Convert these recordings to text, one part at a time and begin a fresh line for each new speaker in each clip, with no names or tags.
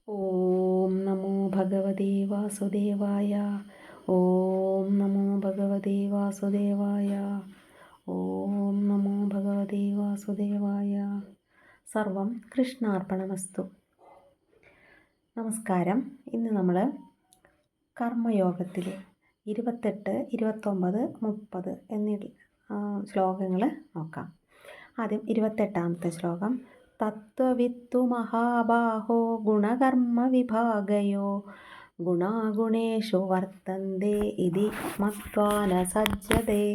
ഓം നമോ ഭഗവതേ വാസുദേവായ. ഓം നമോ ഭഗവതേ വാസുദേവായ. ഓം നമോ ഭഗവതേ വാസുദേവായ. സർവം കൃഷ്ണാർപ്പണമസ്തു. നമസ്കാരം. ഇന്ന് നമ്മൾ കർമ്മയോഗത്തിൽ 28, 29, 30 എന്നീ ശ്ലോകങ്ങൾ നോക്കാം. ആദ്യം 28-ാമത്തെ ശ്ലോകം. തത്വവിത്തു മഹാബാഹോ ഗുണകർമ്മ വിഭാഗയോ ഗുണാഗുണേഷു വർത്തന്തേ ഇതി മത്വാ ന സജ്ജതേ.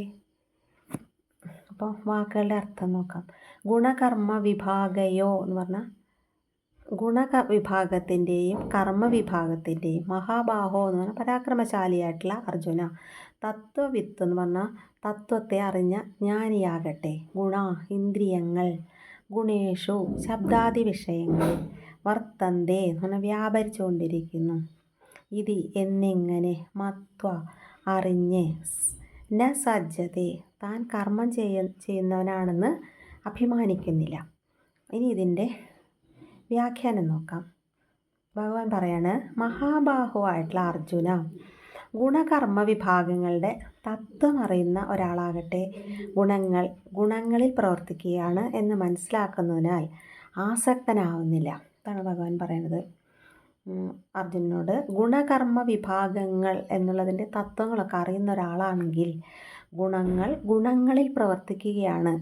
അപ്പോൾ വാക്കുകളുടെ അർത്ഥം നോക്കാം. ഗുണകർമ്മ വിഭാഗയോ എന്ന് പറഞ്ഞാൽ ഗുണവിഭാഗത്തിൻ്റെയും കർമ്മവിഭാഗത്തിൻ്റെയും. മഹാബാഹോ എന്ന് പറഞ്ഞാൽ പരാക്രമശാലിയായിട്ടുള്ള അർജുന. തത്വവിത്ത് എന്ന് പറഞ്ഞാൽ തത്വത്തെ അറിഞ്ഞ ജ്ഞാനിയാകട്ടെ. ഗുണ ഇന്ദ്രിയങ്ങൾ, ഗുണേഷു ശബ്ദാദി വിഷയങ്ങൾ, വർത്തന്തേ എന്ന് പറഞ്ഞാൽ വ്യാപരിച്ചുകൊണ്ടിരിക്കുന്നു. ഇതി എന്നിങ്ങനെ, മത്വ അറിഞ്ഞ്, ന സജ്ജതേ താൻ കർമ്മം ചെയ്യുന്നവനാണെന്ന് അഭിമാനിക്കുന്നില്ല. ഇനി ഇതിൻ്റെ വ്യാഖ്യാനം നോക്കാം. ഭഗവാൻ പറയാണ്, മഹാബാഹുവായിട്ടുള്ള അർജുന, ഗുണകർമ്മ വിഭാഗങ്ങളുടെ തത്വം അറിയുന്ന ഒരാളാകട്ടെ ഗുണങ്ങളിൽ പ്രവർത്തിക്കുകയാണ് എന്ന് മനസ്സിലാക്കുന്നതിനാൽ ആസക്തനാവുന്നില്ല. ഇതാണ് ഭഗവാൻ പറയുന്നത് അർജുനനോട്. ഗുണകർമ്മ വിഭാഗങ്ങൾ എന്നുള്ളതിൻ്റെ തത്വങ്ങളൊക്കെ അറിയുന്ന ഒരാളാണെങ്കിൽ ഗുണങ്ങളിൽ പ്രവർത്തിക്കുകയാണ്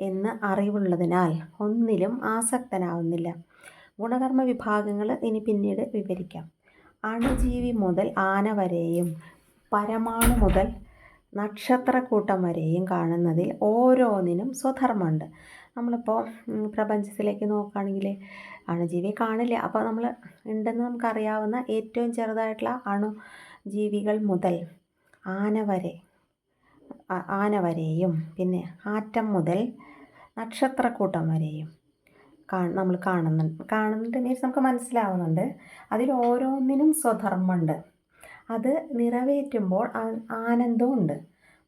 എന്ന് അറിവുള്ളതിനാൽ ഒന്നിലും ആസക്തനാവുന്നില്ല. ഗുണകർമ്മ വിഭാഗങ്ങൾ ഇനി പിന്നീട് വിവരിക്കാം. അണുജീവി മുതൽ ആന വരെയും പരമാണു മുതൽ നക്ഷത്രക്കൂട്ടം വരെയും കാണുന്നതിൽ ഓരോന്നിനും സ്വധർമ്മമുണ്ട്. നമ്മളിപ്പോൾ പ്രപഞ്ചത്തിലേക്ക് നോക്കുകയാണെങ്കിൽ അണുജീവിയെ കാണില്ല. അപ്പോൾ നമ്മൾ ഉണ്ടെന്ന് നമുക്കറിയാവുന്ന ഏറ്റവും ചെറുതായിട്ടുള്ള അണുജീവികൾ മുതൽ ആന വരെയും പിന്നെ ആറ്റം മുതൽ നക്ഷത്രക്കൂട്ടം വരെയും നമ്മൾ കാണുന്നുണ്ട് മീൻസ് നമുക്ക് മനസ്സിലാവുന്നുണ്ട്. അതിൽ ഓരോന്നിനും സ്വധർമ്മമുണ്ട്. അത് നിറവേറ്റുമ്പോൾ ആനന്ദമുണ്ട്.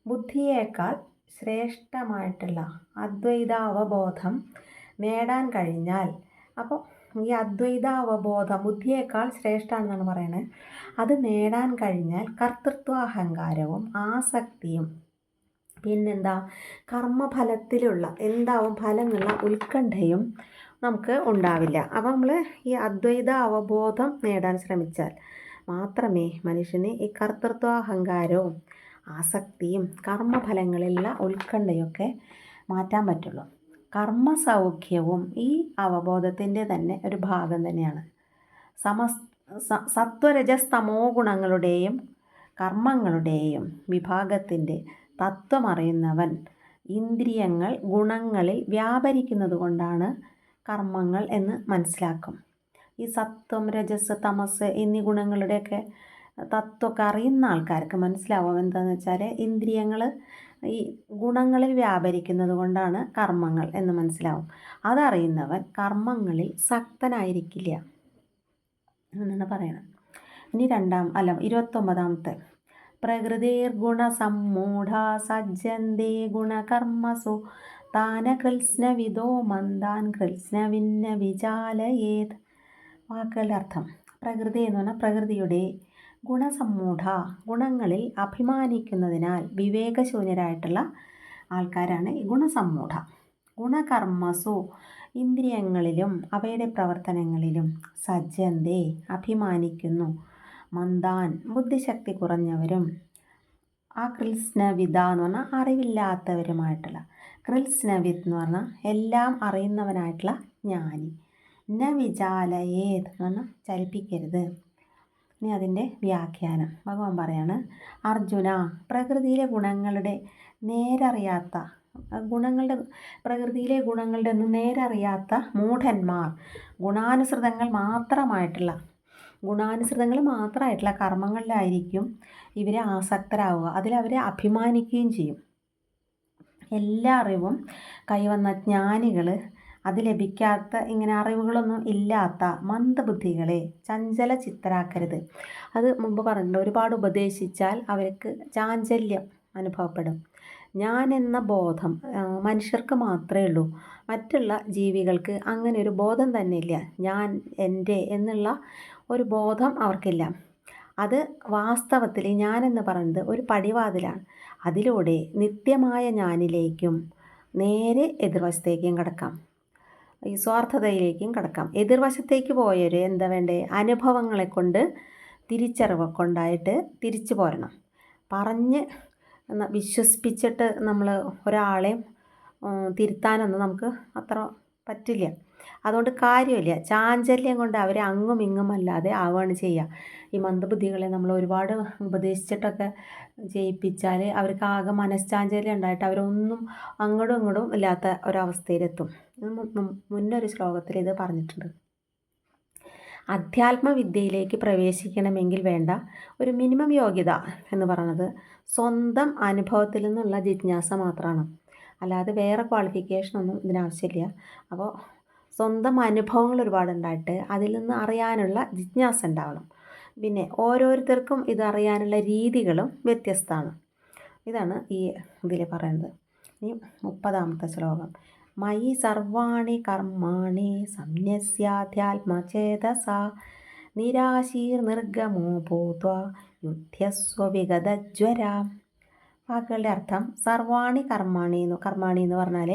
ബുദ്ധിയേക്കാൾ ശ്രേഷ്ഠമായിട്ടുള്ള അദ്വൈതാവബോധം നേടാൻ കഴിഞ്ഞാൽ, അപ്പോൾ ഈ അദ്വൈതാവബോധം ബുദ്ധിയേക്കാൾ ശ്രേഷ്ഠമാണെന്നാണ് പറയുന്നത്. അത് നേടാൻ കഴിഞ്ഞാൽ കർത്തൃത്വാഹങ്കാരവും ആസക്തിയും പിന്നെന്താ കർമ്മഫലത്തിലുള്ള ഫലമുള്ള ഉത്കണ്ഠയും നമുക്ക് ഉണ്ടാവില്ല. അപ്പോൾ നമ്മൾ ഈ അദ്വൈത അവബോധം നേടാൻ ശ്രമിച്ചാൽ മാത്രമേ മനുഷ്യന് ഈ കർത്തൃത്വാഹങ്കാരവും ആസക്തിയും കർമ്മഫലങ്ങളിലുള്ള ഉത്കണ്ഠയൊക്കെ മാറ്റാൻ പറ്റുള്ളൂ. കർമ്മസൗഖ്യവും ഈ അവബോധത്തിൻ്റെ തന്നെ ഒരു ഭാഗം തന്നെയാണ്. സത്വരജസ്തമോ ഗുണങ്ങളുടെയും കർമ്മങ്ങളുടെയും വിഭാഗത്തിൻ്റെ തത്വമറിയുന്നവൻ ഇന്ദ്രിയങ്ങൾ ഗുണങ്ങളിൽ വ്യാപരിക്കുന്നത് കൊണ്ടാണ് കർമ്മങ്ങൾ എന്ന് മനസ്സിലാക്കും. ഈ സത്വം, രജസ്, തമസ് എന്നീ ഗുണങ്ങളുടെയൊക്കെ തത്വമൊക്കെ അറിയുന്ന ആൾക്കാർക്ക് മനസ്സിലാവും എന്താണെന്ന് വെച്ചാൽ ഇന്ദ്രിയങ്ങൾ ഈ ഗുണങ്ങളിൽ വ്യാപരിക്കുന്നത് കൊണ്ടാണ് കർമ്മങ്ങൾ എന്ന് മനസ്സിലാവും. അതറിയുന്നവൻ കർമ്മങ്ങളിൽ സക്തനായിരിക്കില്ല എന്നാണ് പറയുന്നത്. ഇനി 29-ാമത്തെ. പ്രകൃതിർഗുണസമ്മൂഢാ സജ്ജന്തേ ഗുണകർമ്മസു താന കൃത്സ്നവിദോ മന്ദാൻ കൃത്സ്നവിന്ന വിചാലയേത്. വാക്കുകളുടെ അർത്ഥം. പ്രകൃതി എന്ന് പറഞ്ഞാൽ പ്രകൃതിയുടെ ഗുണസമ്മൂഢ ഗുണങ്ങളിൽ അഭിമാനിക്കുന്നതിനാൽ വിവേകശൂന്യരായിട്ടുള്ള ആൾക്കാരാണ് ഈ ഗുണസമ്മൂഢ. ഗുണകർമ്മസു ഇന്ദ്രിയങ്ങളിലും അവയുടെ പ്രവർത്തനങ്ങളിലും സജ്ജന്തേ അഭിമാനിക്കുന്നു. മന്ദാൻ ബുദ്ധിശക്തി കുറഞ്ഞവരും കൃത്സ്നവിദ എന്ന് പറഞ്ഞാൽ അറിവില്ലാത്തവരുമായിട്ടുള്ള. കൃത്സ്നവിദ് എന്ന് പറഞ്ഞാൽ എല്ലാം അറിയുന്നവനായിട്ടുള്ള ജ്ഞാനി. ന വിചാലയേത് എന്ന് പറഞ്ഞാൽ ചലിപ്പിക്കരുത്. ഇനി അതിൻ്റെ വ്യാഖ്യാനം ഭഗവാൻ പറയാണ്, അർജുന, പ്രകൃതിയിലെ പ്രകൃതിയിലെ ഗുണങ്ങളുടെ ഒന്നും നേരറിയാത്ത മൂഢന്മാർ ഗുണാനുസൃതങ്ങൾ മാത്രമായിട്ടുള്ള കർമ്മങ്ങളിലായിരിക്കും ഇവരെ ആസക്തരാവുക. അതിലവരെ അഭിമാനിക്കുകയും ചെയ്യും. എല്ലാ അറിവും കൈവന്ന ജ്ഞാനികൾ അത് ലഭിക്കാത്ത ഇങ്ങനെ അറിവുകളൊന്നും ഇല്ലാത്ത മന്ദബുദ്ധികളെ ചഞ്ചല ചിത്തരാക്കരുത്. അത് മുമ്പ് പറഞ്ഞിട്ടുണ്ട്, ഒരുപാട് ഉപദേശിച്ചാൽ അവർക്ക് ചാഞ്ചല്യം അനുഭവപ്പെടും. ഞാൻ എന്ന ബോധം മനുഷ്യർക്ക് മാത്രമേ ഉള്ളൂ. മറ്റുള്ള ജീവികൾക്ക് അങ്ങനെ ഒരു ബോധം തന്നെ ഇല്ല. ഞാൻ, എൻ്റെ എന്നുള്ള ഒരു ബോധം അവർക്കില്ല. അത് വാസ്തവത്തിൽ ഞാനെന്ന് പറയുന്നത് ഒരു പടിവാതിലാണ്. അതിലൂടെ നിത്യമായ ഞാനിലേക്കും നേരെ എതിർവശത്തേക്കും കടക്കാം, ഈ സ്വാർത്ഥതയിലേക്കും കടക്കാം. എതിർവശത്തേക്ക് പോയവർ എന്താ വേണ്ടേ? അനുഭവങ്ങളെ കൊണ്ട് തിരിച്ചറിവൊക്കെ ഉണ്ടായിട്ട് തിരിച്ചു പോരണം. പറഞ്ഞ് വിശ്വസിപ്പിച്ചിട്ട് നമ്മൾ ഒരാളെയും തിരുത്താനൊന്നും നമുക്ക് അത്ര പറ്റില്ല. അതുകൊണ്ട് കാര്യമില്ല. ചാഞ്ചല്യം കൊണ്ട് അവരെ അങ്ങും ഇങ്ങും അല്ലാതെ ആവുകയാണ് ചെയ്യുക. ഈ മന്ദബുദ്ധികളെ നമ്മൾ ഒരുപാട് ഉപദേശിച്ചിട്ടൊക്കെ ചെയ്യിപ്പിച്ചാൽ അവർക്ക് ആകെ മനഃശാഞ്ചല്യം ഉണ്ടായിട്ട് അവരൊന്നും അങ്ങോട്ടും ഇങ്ങോട്ടും ഇല്ലാത്ത ഒരവസ്ഥയിലെത്തും. മുന്നൊരു ശ്ലോകത്തിൽ ഇത് പറഞ്ഞിട്ടുണ്ട്. അധ്യാത്മവിദ്യയിലേക്ക് പ്രവേശിക്കണമെങ്കിൽ വേണ്ട ഒരു മിനിമം യോഗ്യത എന്ന് പറയുന്നത് സ്വന്തം അനുഭവത്തിൽ നിന്നുള്ള ജിജ്ഞാസ മാത്രമാണ്. അല്ലാതെ വേറെ ക്വാളിഫിക്കേഷനൊന്നും ഇതിനാവശ്യമില്ല. അപ്പോൾ സ്വന്തം അനുഭവങ്ങൾ ഒരുപാടുണ്ടായിട്ട് അതിൽ നിന്ന് അറിയാനുള്ള ജിജ്ഞാസ ഉണ്ടാവണം. പിന്നെ ഓരോരുത്തർക്കും ഇതറിയാനുള്ള രീതികളും വ്യത്യസ്തമാണ്. ഇതാണ് ഈ ഇതിൽ പറയുന്നത്. ഇനി 30ാമത്തെ ശ്ലോകം. മയി സർവാണി കർമാണി സംന്യസ്യാധ്യാത്മചേതസാ നിരാശീർനിർഗമോ ഭൂത്വാ യുധ്യസ്വ വിഗതജ്വരാ. വാക്കുകളുടെ അർത്ഥം സർവാണി കർമാണി എന്ന് പറഞ്ഞാൽ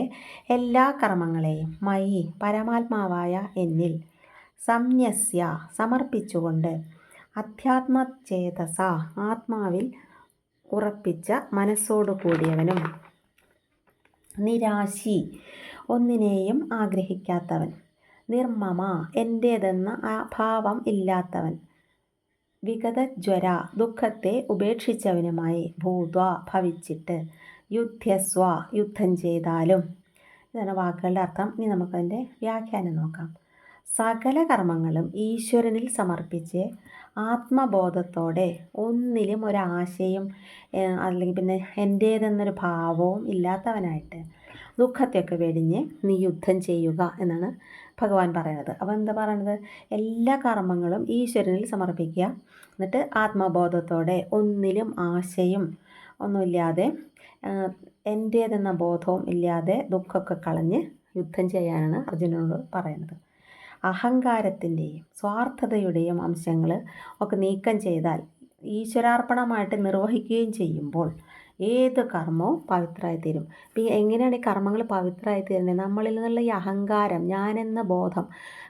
എല്ലാ കർമ്മങ്ങളെയും മയി പരമാത്മാവായ എന്നിൽ സംന്യസ്യ സമർപ്പിച്ചുകൊണ്ട് അധ്യാത്മചേതസ ആത്മാവിൽ ഉറപ്പിച്ച മനസ്സോടു കൂടിയവനും നിരാശി ഒന്നിനെയും ആഗ്രഹിക്കാത്തവൻ നിർമ്മമ എൻ്റേതെന്ന ആ ഭാവം ഇല്ലാത്തവൻ വിഗതജ്വര ദുഃഖത്തെ ഉപേക്ഷിച്ചവനുമായി ഭൂത്വ ഭവിച്ചിട്ട് യുദ്ധസ്വ യുദ്ധം ചെയ്താലും. ഇതാണ് വാക്കുകളുടെ അർത്ഥം. ഇനി നമുക്കതിൻ്റെ വ്യാഖ്യാനം നോക്കാം. സകല കർമ്മങ്ങളും ഈശ്വരനിൽ സമർപ്പിച്ച് ആത്മബോധത്തോടെ ഒന്നിലും ഒരാശയും അല്ലെങ്കിൽ പിന്നെ എൻ്റേതെന്നൊരു ഭാവവും ഇല്ലാത്തവനായിട്ട് ദുഃഖത്തെയൊക്കെ വെടിഞ്ഞ് നീ യുദ്ധം ചെയ്യുക എന്നാണ് ഭഗവാൻ പറയുന്നത്. അപ്പോൾ എന്താ പറയുന്നത്? എല്ലാ കർമ്മങ്ങളും ഈശ്വരനിൽ സമർപ്പിക്കുക, എന്നിട്ട് ആത്മബോധത്തോടെ ഒന്നിലും ആശയും ഒന്നുമില്ലാതെ എൻ്റേതെന്ന ബോധവും ഇല്ലാതെ ദുഃഖമൊക്കെ കളഞ്ഞ് യുദ്ധം ചെയ്യാനാണ് അർജുനനോട് പറയുന്നത്. അഹങ്കാരത്തിൻ്റെയും സ്വാർത്ഥതയുടെയും അംശങ്ങൾ ഒക്കെ നീക്കം ചെയ്താൽ ഈശ്വരാർപ്പണമായിട്ട് നിർവഹിക്കുകയും ചെയ്യുമ്പോൾ ഏത് കർമ്മവും പവിത്രമായിത്തീരും. ഇപ്പം എങ്ങനെയാണ് ഈ കർമ്മങ്ങൾ പവിത്രമായിത്തീരുന്നത്? നമ്മളിൽ നിന്നുള്ള ഈ അഹങ്കാരം, ഞാനെന്ന ബോധം,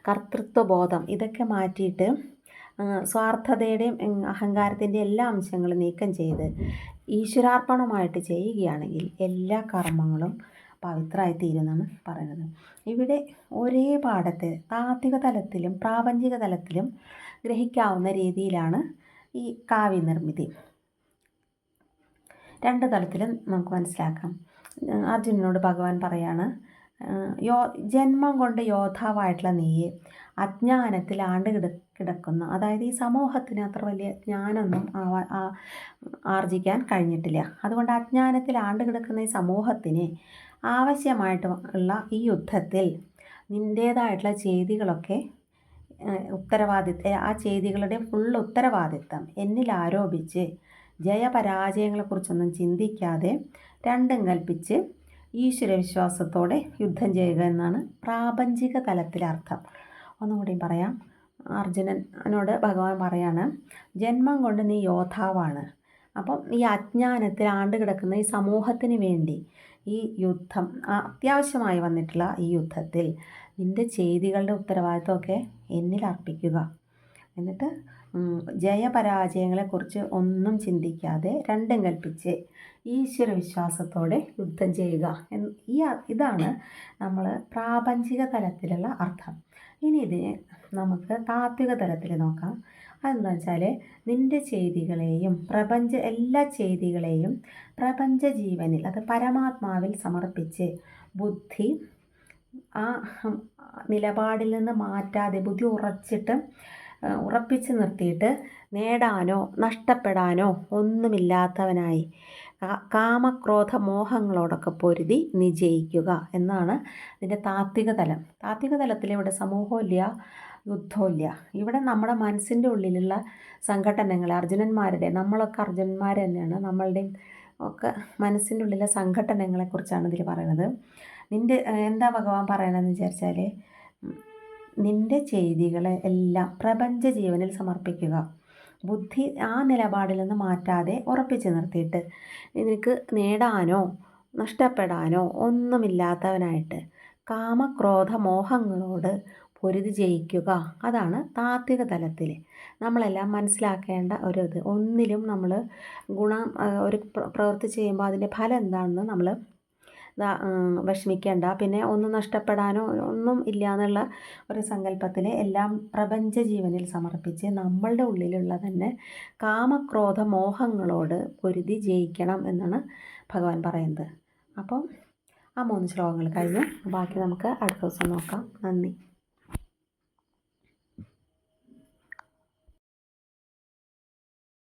കർത്തൃത്വ ബോധം ഇതൊക്കെ മാറ്റിയിട്ട് സ്വാർത്ഥതയുടെയും അഹങ്കാരത്തിൻ്റെയും എല്ലാ അംശങ്ങളും നീക്കം ചെയ്ത് ഈശ്വരാർപ്പണമായിട്ട് ചെയ്യുകയാണെങ്കിൽ എല്ലാ കർമ്മങ്ങളും പവിത്രമായിത്തീരുമെന്നാണ് പറയുന്നത്. ഇവിടെ ഒരേ പാഠത്തെ താത്വിക തലത്തിലും പ്രാപഞ്ചിക തലത്തിലും ഗ്രഹിക്കാവുന്ന രീതിയിലാണ് ഈ കാവ്യനിർമ്മിതി. രണ്ട് തലത്തിലും നമുക്ക് മനസ്സിലാക്കാം. അർജുനനോട് ഭഗവാൻ പറയാണ്, ജന്മം കൊണ്ട് യോദ്ധാവായിട്ടുള്ള നീ അജ്ഞാനത്തിൽ കിടക്കുന്ന, അതായത് ഈ സമൂഹത്തിന് അത്ര വലിയ ജ്ഞാനമൊന്നും ആർജിക്കാൻ കഴിഞ്ഞിട്ടില്ല. അതുകൊണ്ട് അജ്ഞാനത്തിൽ കിടക്കുന്ന ഈ സമൂഹത്തിന് ആവശ്യമായിട്ടുള്ള ഈ യുദ്ധത്തിൽ നിൻ്റേതായിട്ടുള്ള ചെയ്തികളൊക്കെ ആ ചെയ്തികളുടെ ഫുൾ ഉത്തരവാദിത്തം എന്നിൽ ആരോപിച്ച് ജയപരാജയങ്ങളെക്കുറിച്ചൊന്നും ചിന്തിക്കാതെ രണ്ടും കൽപ്പിച്ച് ഈശ്വരവിശ്വാസത്തോടെ യുദ്ധം ചെയ്യുക എന്നാണ് പ്രാപഞ്ചിക തലത്തിലെ അർത്ഥം. ഒന്നുകൂടി പറയാം. അർജുനനോട് ഭഗവാൻ പറയാണ്, ജന്മം കൊണ്ട് നീ യോദ്ധാവാണ്. അപ്പം ഈ അജ്ഞാനത്തിൽ കിടക്കുന്ന ഈ സമൂഹത്തിന് വേണ്ടി ഈ യുദ്ധം അത്യാവശ്യമായി വന്നിട്ടുള്ള ഈ യുദ്ധത്തിൽ നിൻ്റെ ചെയ്തികളുടെ ഉത്തരവാദിത്വമൊക്കെ എന്നിൽ അർപ്പിക്കുക. എന്നിട്ട് ജയപരാജയങ്ങളെക്കുറിച്ച് ഒന്നും ചിന്തിക്കാതെ രണ്ടും കൽപ്പിച്ച് ഈശ്വരവിശ്വാസത്തോടെ യുദ്ധം ചെയ്യുക. ഇതാണ് നമ്മൾ പ്രാപഞ്ചിക തലത്തിലുള്ള അർത്ഥം. ഇനി ഇതിനെ നമുക്ക് താത്വിക തലത്തിൽ നോക്കാം. അതെന്താ വെച്ചാൽ നിൻ്റെ ചെയ്തികളെയും എല്ലാ ചെയ്തികളെയും പ്രപഞ്ച ജീവനിൽ, അത് പരമാത്മാവിൽ സമർപ്പിച്ച് ബുദ്ധി ആ നിലപാടിൽ നിന്ന് മാറ്റാതെ ബുദ്ധി ഉറപ്പിച്ച് നിർത്തിയിട്ട് നേടാനോ നഷ്ടപ്പെടാനോ ഒന്നുമില്ലാത്തവനായി കാമക്രോധ മോഹങ്ങളോടൊക്കെ പൊരുതി നീ ജയിക്കുക എന്നാണ് ഇതിൻ്റെ താത്വിക തലം. താത്വിക തലത്തിൽ ഇവിടെ സമൂഹമില്ല, യുദ്ധമില്ല. ഇവിടെ നമ്മുടെ മനസ്സിൻ്റെ ഉള്ളിലുള്ള സംഘടനകൾ, നമ്മളൊക്കെ അർജുനന്മാർ തന്നെയാണ്. നമ്മളുടെയും ഒക്കെ മനസ്സിൻ്റെ ഉള്ളിലെ സംഘട്ടനങ്ങളെക്കുറിച്ചാണ് ഇതിൽ പറയുന്നത്. നിൻ്റെ എന്താ ഭഗവാൻ പറയണതെന്ന് വിചാരിച്ചാൽ, നിൻ്റെ ചെയ്തികളെ എല്ലാം പ്രപഞ്ച ജീവനിൽ സമർപ്പിക്കുക. ബുദ്ധി ആ നിലപാടിൽ നിന്ന് മാറ്റാതെ ഉറപ്പിച്ച് നിർത്തിയിട്ട് നിനക്ക് നേടാനോ നഷ്ടപ്പെടാനോ ഒന്നുമില്ലാത്തവനായിട്ട് കാമക്രോധ മോഹങ്ങളോട് പൊരുതി ജയിക്കുക. അതാണ് താത്വിക തലത്തിൽ നമ്മളെല്ലാം മനസ്സിലാക്കേണ്ട ഒരു ഇത്. ഒന്നിലും നമ്മൾ ഗുണം ഒരു പ്രവൃത്തി ചെയ്യുമ്പോൾ അതിൻ്റെ ഫലം എന്താണെന്ന് നമ്മൾ വിഷമിക്കേണ്ട. പിന്നെ ഒന്നും നഷ്ടപ്പെടാനോ ഒന്നും ഇല്ല എന്നുള്ള ഒരു സങ്കല്പത്തിൽ എല്ലാം പ്രപഞ്ച ജീവനിൽ സമർപ്പിച്ച് നമ്മളുടെ ഉള്ളിലുള്ള തന്നെ കാമക്രോധ മോഹങ്ങളോട് പൊരുതി ജയിക്കണം എന്നാണ് ഭഗവാൻ പറയുന്നത്. അപ്പം ആ 3 ശ്ലോകങ്ങൾ കഴിഞ്ഞു. ബാക്കി നമുക്ക് അടുത്ത ദിവസം നോക്കാം. നന്ദി.